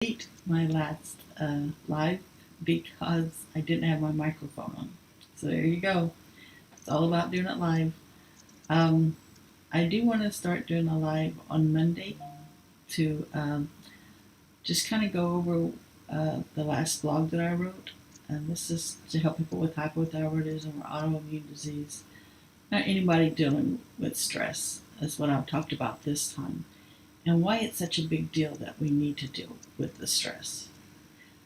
delete my last live because I didn't have my microphone on. So there you go. It's all about doing it live. Um, I do want to start doing a live on Monday to just kind of go over the last blog that I wrote. And this is to help people with hypothyroidism or autoimmune disease. Not anybody dealing with stress is what I've talked about this time. And why it's such a big deal that we need to deal with the stress.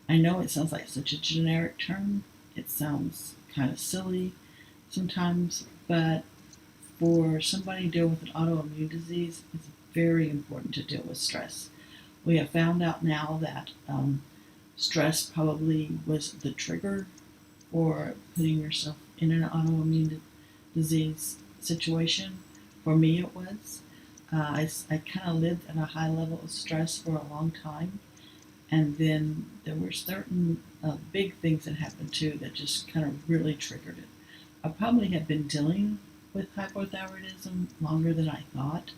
I know it sounds like such a generic term. It sounds kind of silly sometimes, but for somebody dealing with an autoimmune disease, it's very important to deal with stress. We have found out now that stress probably was the trigger for putting yourself in an autoimmune disease situation. For me, it was. I kind of lived at a high level of stress for a long time. And then there were certain big things that happened too that just kind of really triggered it. I probably had been dealing with hypothyroidism longer than I thought,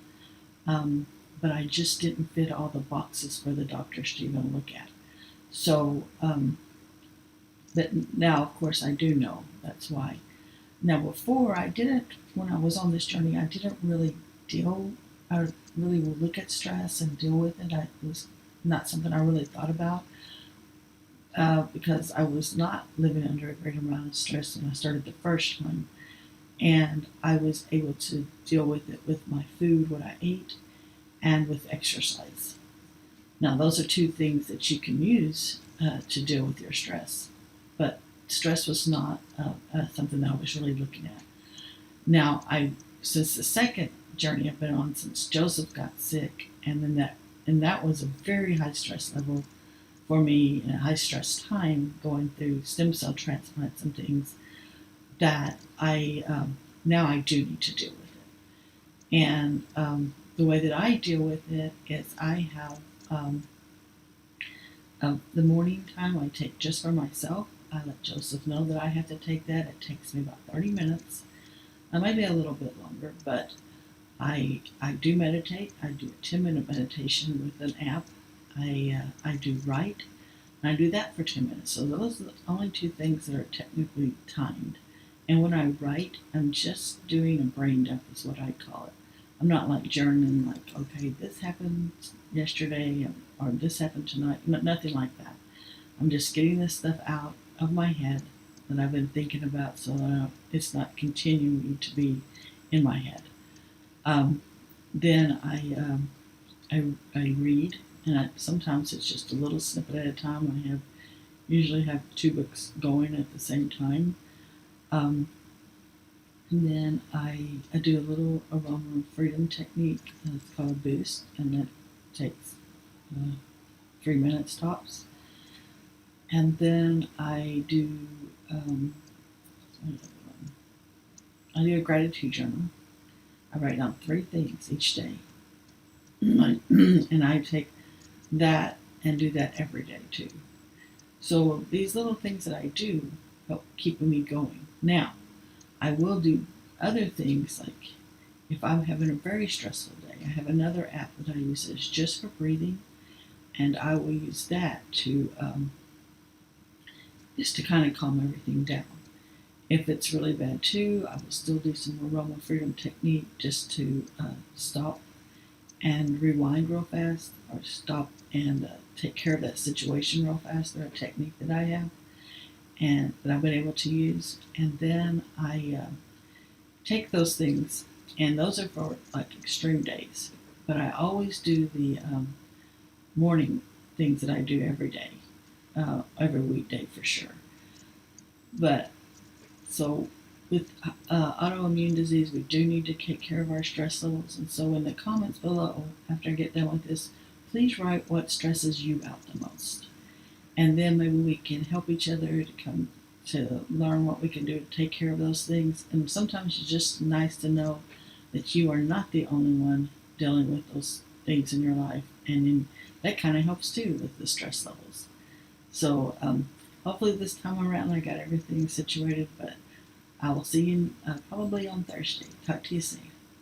but I just didn't fit all the boxes for the doctors to even look at. So, but now, of course, I do know that's why. Now, before I didn't, when I was on this journey, I didn't really I really would look at stress and deal with it. It was not something I really thought about because I was not living under a great amount of stress when I started the first time. And I was able to deal with it with my food, what I ate, and with exercise. Now, those are two things that you can use to deal with your stress. But stress was not something that I was really looking at. Now, since the second journey I've been on since Joseph got sick, and that was a very high stress level for me in a high stress time going through stem cell transplants and things that I now I do need to deal with it. And the way that I deal with it is I have the morning time I take just for myself. I let Joseph know that I have to take that. It takes me about 30 minutes, maybe a little bit longer, but I do meditate. I do a 10-minute meditation with an app. I do write, and I do that for 10 minutes. So those are the only two things that are technically timed. And when I write, I'm just doing a brain dump is what I call it. I'm not like journaling like, okay, this happened yesterday or this happened tonight. Nothing like that. I'm just getting this stuff out of my head that I've been thinking about so that it's not continuing to be in my head. Then I read, and sometimes it's just a little snippet at a time. I usually have two books going at the same time. And then I do a little aroma freedom technique. It's called Boost, and that takes 3 minutes tops. And then I do a gratitude journal. I write down 3 things each day. And I take that and do that every day too. So these little things that I do help keeping me going. Now, I will do other things like if I'm having a very stressful day, I have another app that I use that's just for breathing, and I will use that to just to kind of calm everything down. If it's really bad too, I will still do some aroma freedom technique just to stop and rewind real fast, or stop and take care of that situation real fast. They're a technique that I have and that I've been able to use. And then I take those things, and those are for like extreme days. But I always do the morning things that I do every day, every weekday for sure. But so with autoimmune disease, we do need to take care of our stress levels. And so in the comments below, after I get done with this, please write what stresses you out the most. And then maybe we can help each other to come to learn what we can do to take care of those things. And sometimes it's just nice to know that you are not the only one dealing with those things in your life. And then that kind of helps too with the stress levels. So hopefully this time around I got everything situated, but I will see you probably on Thursday. Talk to you soon.